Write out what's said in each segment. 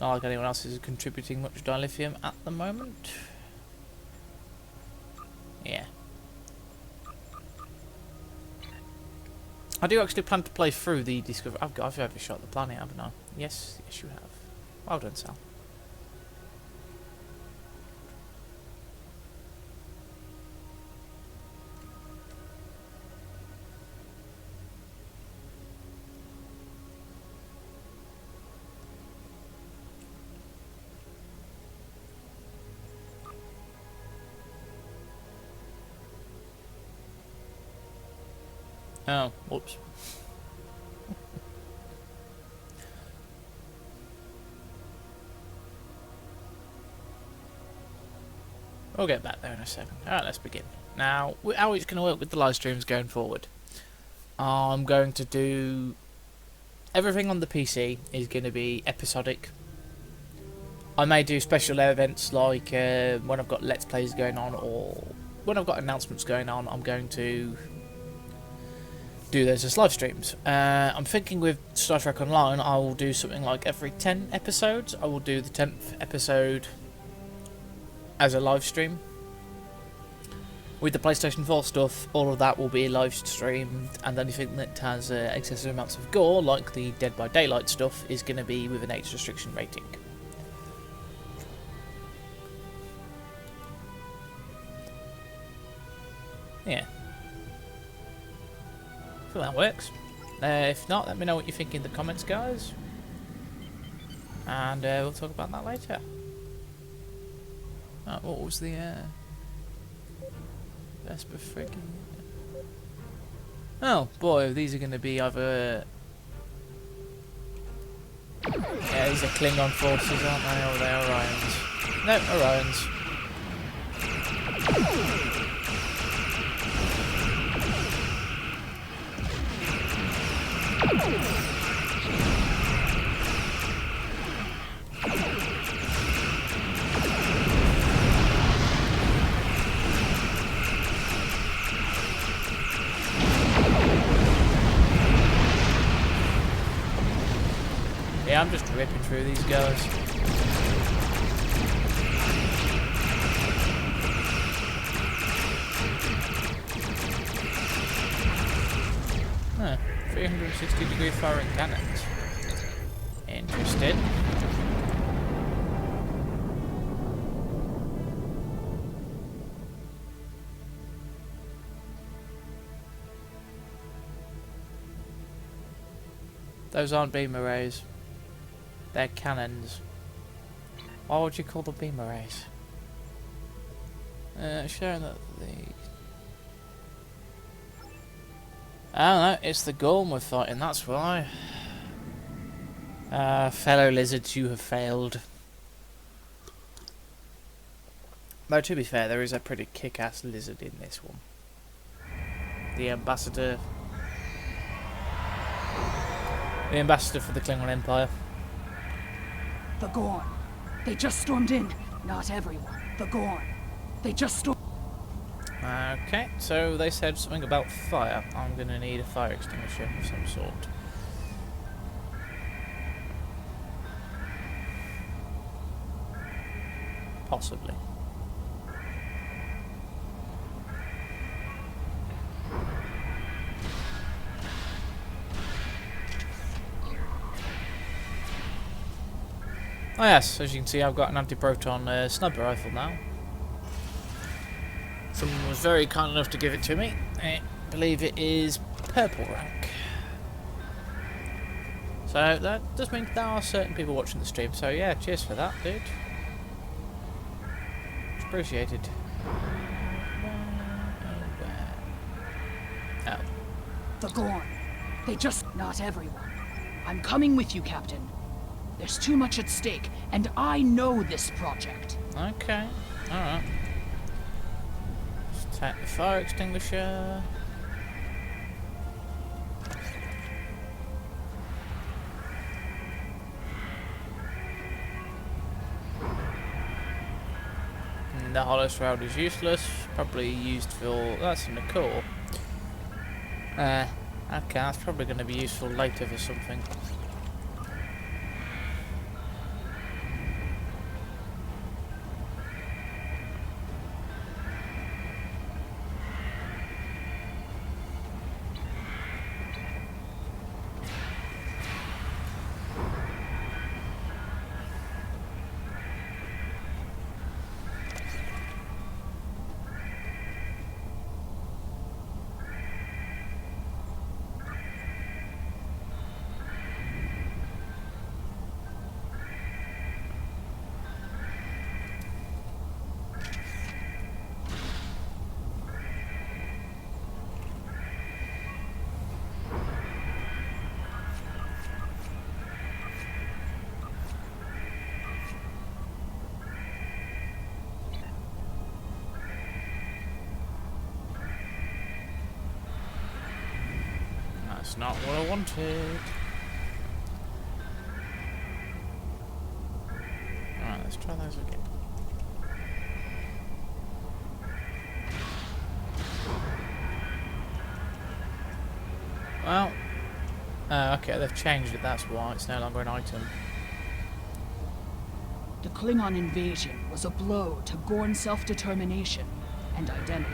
Not like anyone else is contributing much dilithium at the moment. Yeah. I do actually plan to play through the Discovery. I've overshot the planet, haven't I? Yes, yes you have. Well done, Sal. Oh, whoops. We'll get back there in a second. Alright, let's begin. Now, how it's going to work with the live streams going forward. I'm going to do... Everything on the PC is going to be episodic. I may do special events like when I've got Let's Plays going on, or when I've got announcements going on, I'm going to do those as live streams. I'm thinking with Star Trek Online, I will do something like every 10 episodes. I will do the 10th episode as a live stream. With the PlayStation 4 stuff, all of that will be live streamed, and anything that has excessive amounts of gore, like the Dead by Daylight stuff, is going to be with an age restriction rating. Yeah. So that works. If not, let me know what you think in the comments, guys. And we'll talk about that later. What was the Vesper friggin'? Oh boy, these are going to be either. Yeah, these are Klingon forces, aren't they? Or they're Orions? No, Orions. Yeah, I'm just ripping through these guys. Huh, 360-degree firing cannons. Interesting. Those aren't beam arrays. They're cannons. Why would you call them beam arrays? Showing that the... Oh no, it's the Gorm we're fighting, that's why. Fellow lizards, you have failed. Though to be fair, there is a pretty kick-ass lizard in this one. The ambassador... The ambassador for the Klingon Empire. The Gorn. They just stormed in. Not everyone. The Gorn. They just stormed... Okay, so they said something about fire. I'm going to need a fire extinguisher of some sort. Possibly. Oh yes, as you can see, I've got an anti-proton sniper rifle now. Someone was very kind enough to give it to me. I believe it is purple rank. So that does mean there are certain people watching the stream. So yeah, cheers for that, dude. It's appreciated. Oh. The Gorn. They just... Not everyone. I'm coming with you, Captain. There's too much at stake, and I know this project. Okay, alright. Just take the fire extinguisher. And the hollow shroud is useless, probably used for... That's in the core. Okay, that's probably going to be useful later for something. That's not what I wanted. Alright, let's try those again. Well, okay, they've changed it, that's why. It's no longer an item. The Klingon invasion was a blow to Gorn self-determination and identity.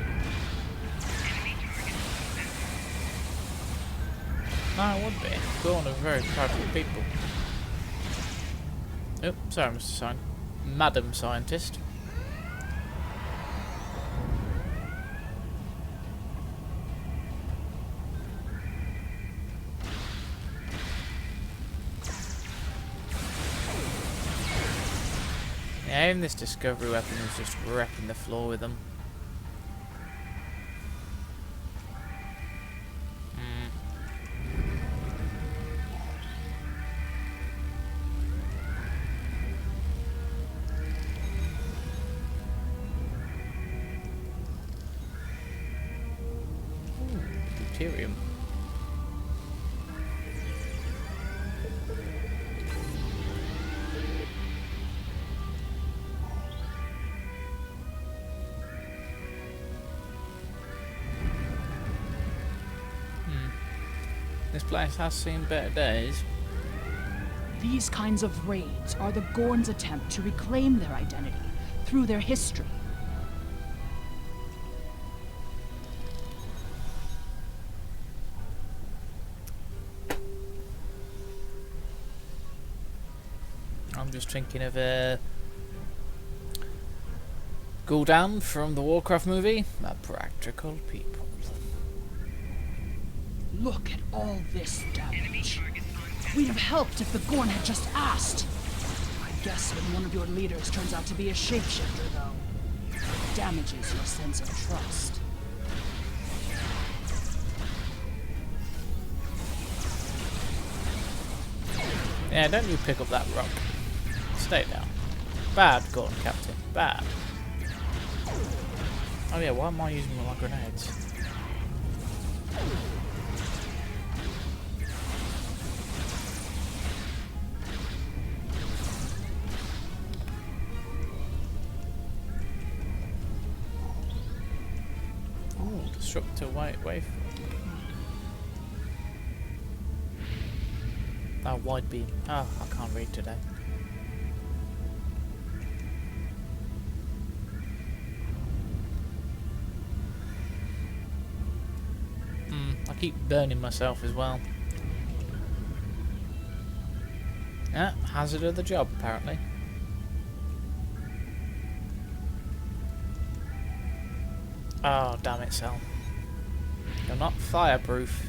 No, it would be. Gorn are very powerful people. Oh, sorry, Madam Scientist. Yeah, even this discovery weapon is just wrecking the floor with them. Deuterium. This place has seen better days. These kinds of raids are the Gorn's attempt to reclaim their identity through their history. I'm just thinking of Gul'dan from the Warcraft movie. A practical people. Look at all this damage. We'd have helped if the Gorn had just asked. I guess when one of your leaders turns out to be a shapeshifter, though, it damages your sense of trust. Yeah, don't you pick up that rock. Stay down. Bad, Gorn Captain. Bad. Oh yeah, why am I using my grenades? Ooh, disruptor wave. Oh, wide beam. Oh, I can't read today. I keep burning myself as well. Yeah, hazard of the job, apparently. Oh, damn it, Cell. You're not fireproof.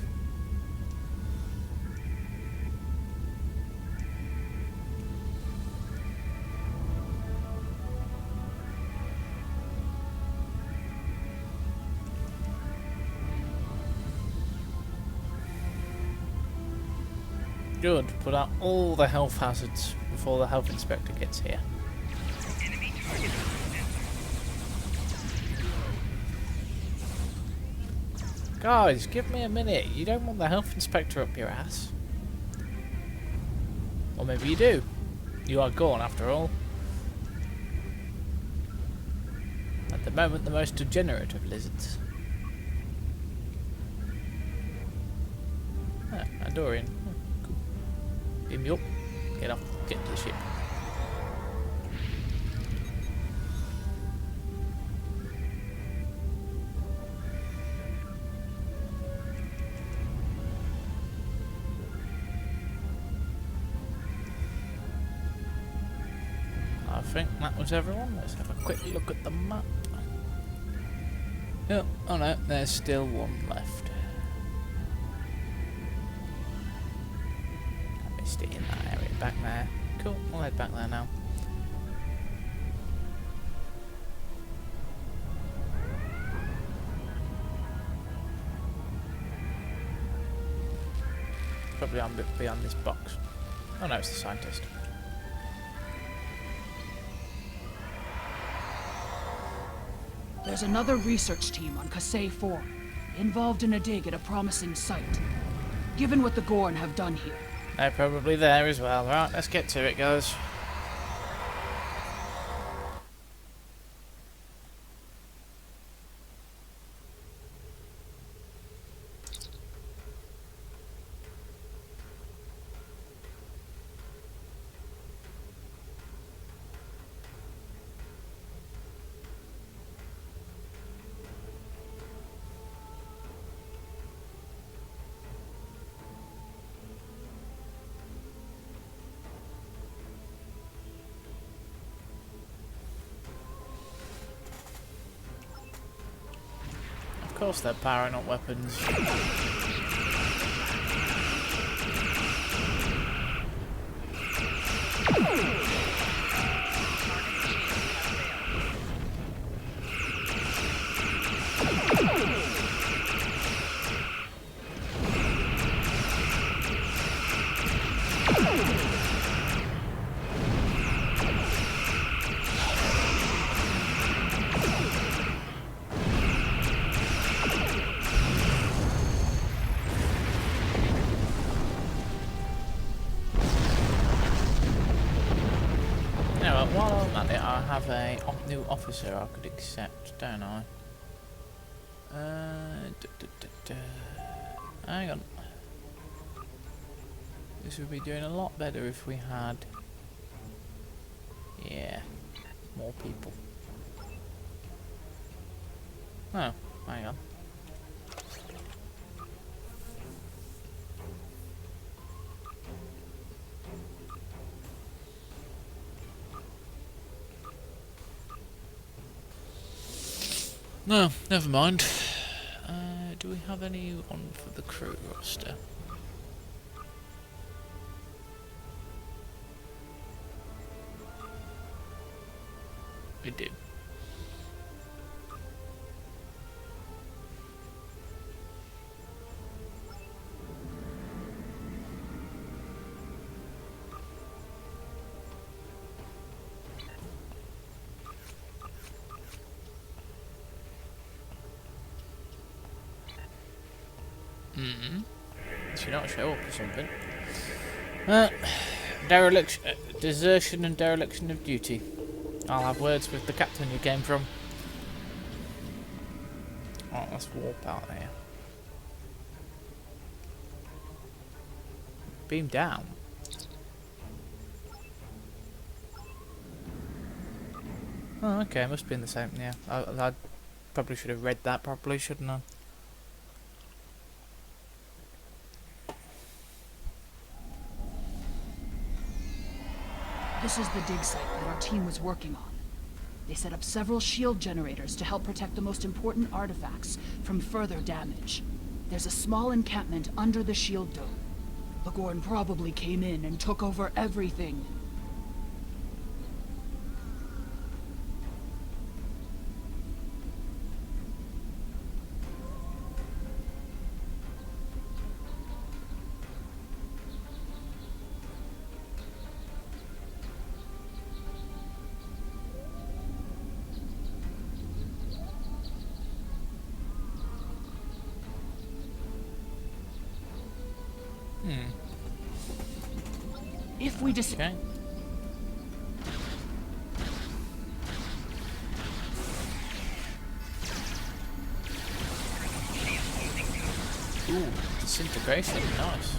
Good, put out all the health hazards before the health inspector gets here. Guys, give me a minute. You don't want the health inspector up your ass. Or maybe you do. You are Gorn after all. At the moment, the most degenerate of lizards. Ah, Andorian. Cool. Beam me up. Get off. Get to the ship. I think that was everyone. Let's have a quick look at the map. Oh no, there's still one left. I missed it in that area back there. Cool, we'll head back there now. Probably on beyond this box. Oh no, it's the scientist. There's another research team on Kasei 4, involved in a dig at a promising site. given what the Gorn have done here. They're probably there as well. Right, let's get to it, guys. Of course they're powering up weapons. While I'm at it, I have a new officer I could accept, don't I? Hang on. This would be doing a lot better if we had... yeah, more people. Oh, hang on. No, never mind. Do we have anyone for the crew roster? We do. Should not show up or something. Desertion and dereliction of duty. I'll have words with the captain you came from. Alright, let's warp out there. Beam down. Oh, okay, must be in the same. Yeah, I probably should have read that properly, shouldn't I? This is the dig site that our team was working on. They set up several shield generators to help protect the most important artifacts from further damage. There's a small encampment under the shield dome. The Gorn probably came in and took over everything. If we Okay. Ooh, disintegration, nice.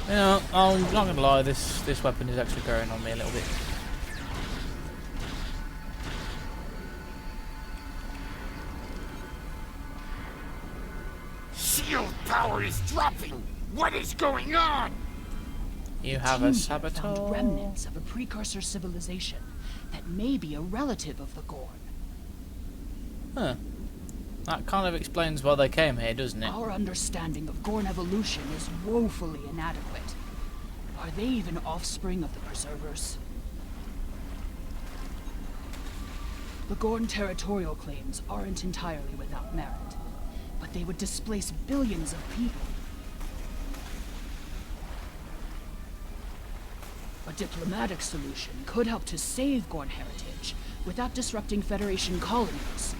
You know, I'm not gonna lie, this weapon is actually growing on me a little bit. Shield power is dropping! What is going on? You have a Team saboteur. found remnants of a precursor civilization that may be a relative of the Gorn. Huh. That kind of explains why they came here, doesn't it? Our understanding of Gorn evolution is woefully inadequate. Are they even offspring of the Preservers? The Gorn territorial claims aren't entirely without merit, but they would displace billions of people. A diplomatic solution could help to save Gorn heritage without disrupting Federation colonies.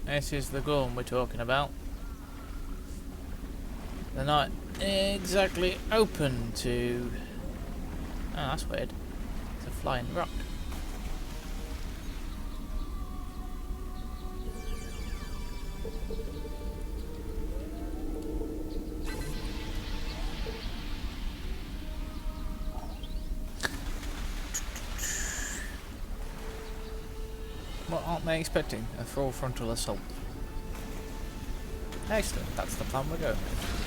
This is the gun we're talking about. They're not exactly open to... Oh, that's weird. It's a flying rock. What aren't they expecting? A full frontal assault. Excellent, that's the plan we're going with.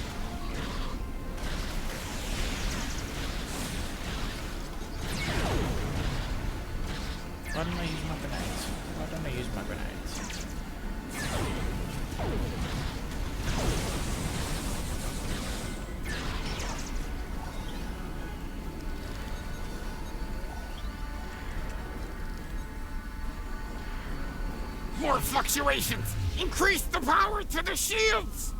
Why don't I use my grenades? Why don't I use my grenades? More fluctuations! Increase the power to the shields!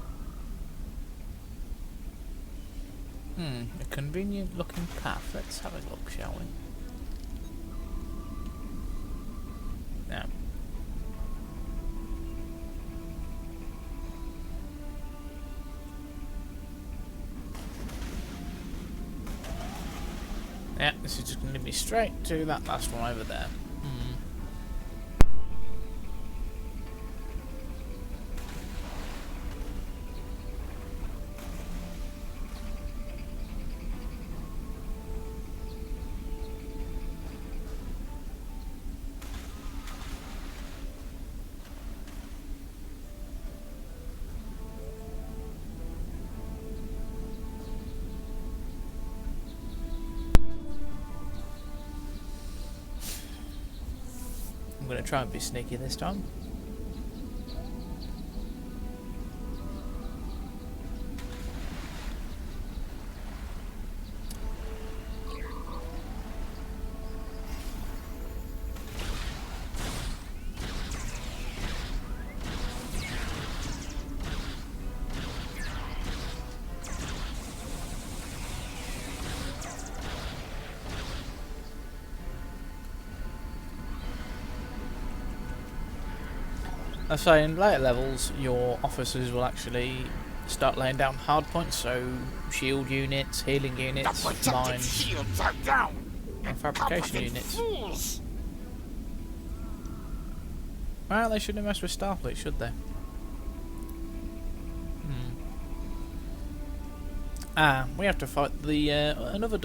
A convenient looking path. Let's have a look, shall we? Now. Yeah, this is just going to lead me straight to that last one over there. I'm going to try and be sneaky this time. So in later levels, your officers will actually start laying down hard points, so shield units, healing units, The protected mines, shields are down! and fabrication Incompetent units. fools! Well, they shouldn't mess with Starfleet, should they? We have to fight the another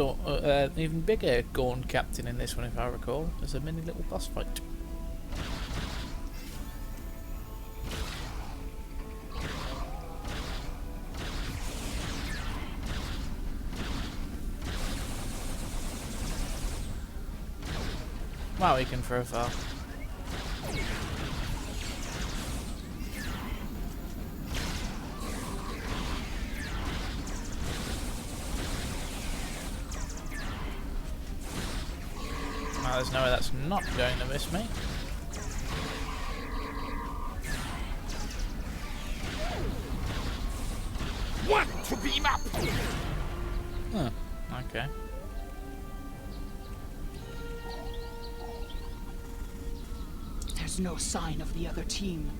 even bigger Gorn captain in this one, if I recall. There's a mini little boss fight. Wow, he can throw far. Well, there's no way that's not going to miss me. One to beam up! Huh, okay. There's no sign of the other team.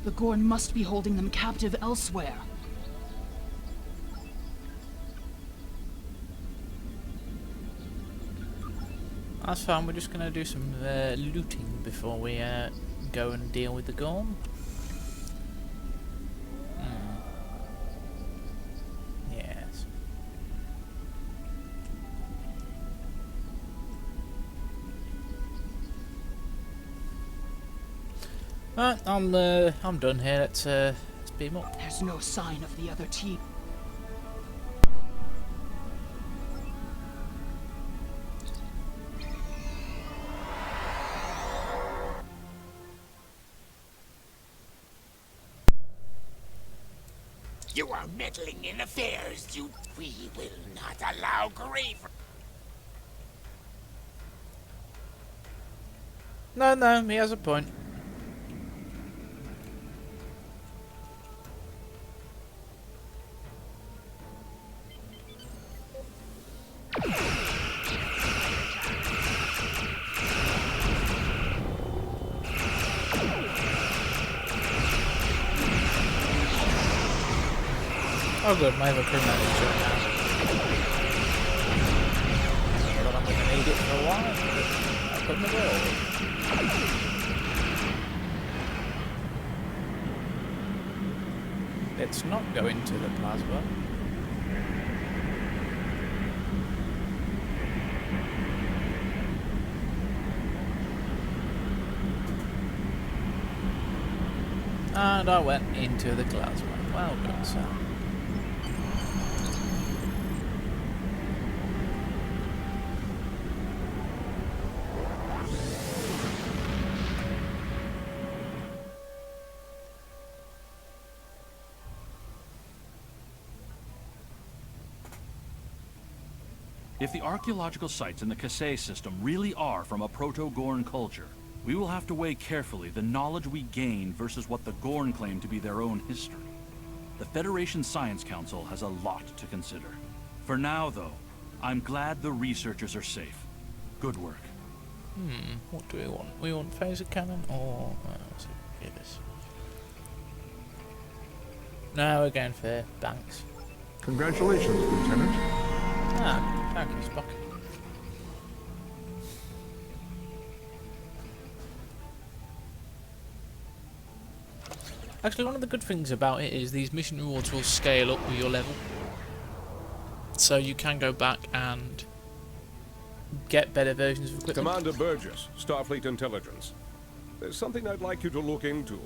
The Gorn must be holding them captive elsewhere. That's fine, we're just going to do some looting before we go and deal with the Gorn. Yes. Right, I'm done here. Let's beam up. There's no sign of the other team. You are meddling in affairs. We will not allow grave. No, he has a point. Oh good, my other crewman is shut now. But I'm going to need it for a while. I'll put in the door. Let's not go into the plasma. And I went into the plasma. Well done, sir. If the archaeological sites in the Kasei system really are from a Proto-Gorn culture, we will have to weigh carefully the knowledge we gain versus what the Gorn claim to be their own history. The Federation Science Council has a lot to consider. For now, though, I'm glad the researchers are safe. Good work. What do we want? We want phaser cannon or... what's it? Get this. No, we're going for banks. Congratulations, Lieutenant. Ah, thank you, Spock. Actually, one of the good things about it is these mission rewards will scale up with your level. So you can go back and get better versions of equipment. Commander Burgess, Starfleet Intelligence. There's something I'd like you to look into.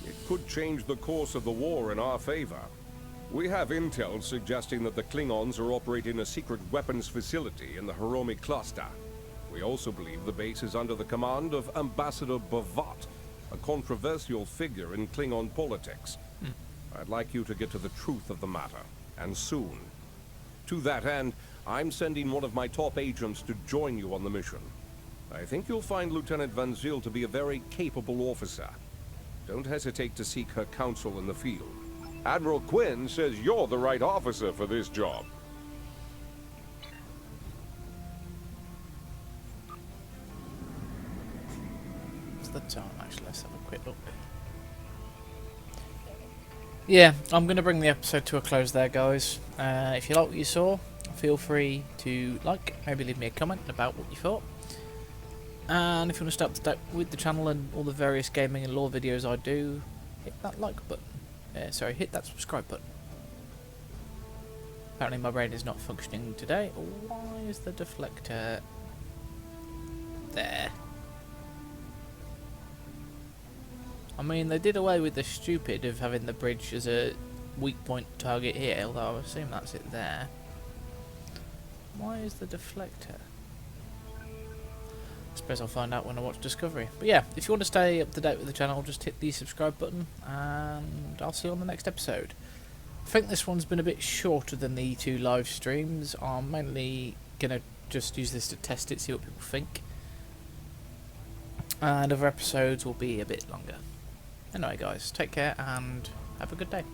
It could change the course of the war in our favor. We have intel suggesting that the Klingons are operating a secret weapons facility in the Hiromi cluster. We also believe the base is under the command of Ambassador Bavat, a controversial figure in Klingon politics. I'd like you to get to the truth of the matter, and soon. To that end, I'm sending one of my top agents to join you on the mission. I think you'll find Lieutenant Van Zyl to be a very capable officer. Don't hesitate to seek her counsel in the field. Admiral Quinn says you're the right officer for this job. What's the time, actually? Let's have a quick look. Yeah, I'm going to bring the episode to a close there, guys. If you like what you saw, feel free to like, maybe leave me a comment about what you thought. And if you want to stay up to date with the channel and all the various gaming and lore videos I do, hit that like button. Hit that subscribe button. Apparently my brain is not functioning today. Why is the deflector there? I mean, they did away with the stupid of having the bridge as a weak point target here, although I assume that's it there. Why is the deflector? I suppose I'll find out when I watch Discovery. But yeah, if you want to stay up to date with the channel, just hit the subscribe button, and I'll see you on the next episode. I think this one's been a bit shorter than the 2 live streams. I'm mainly going to just use this to test it, see what people think. And other episodes will be a bit longer. Anyway guys, take care and have a good day.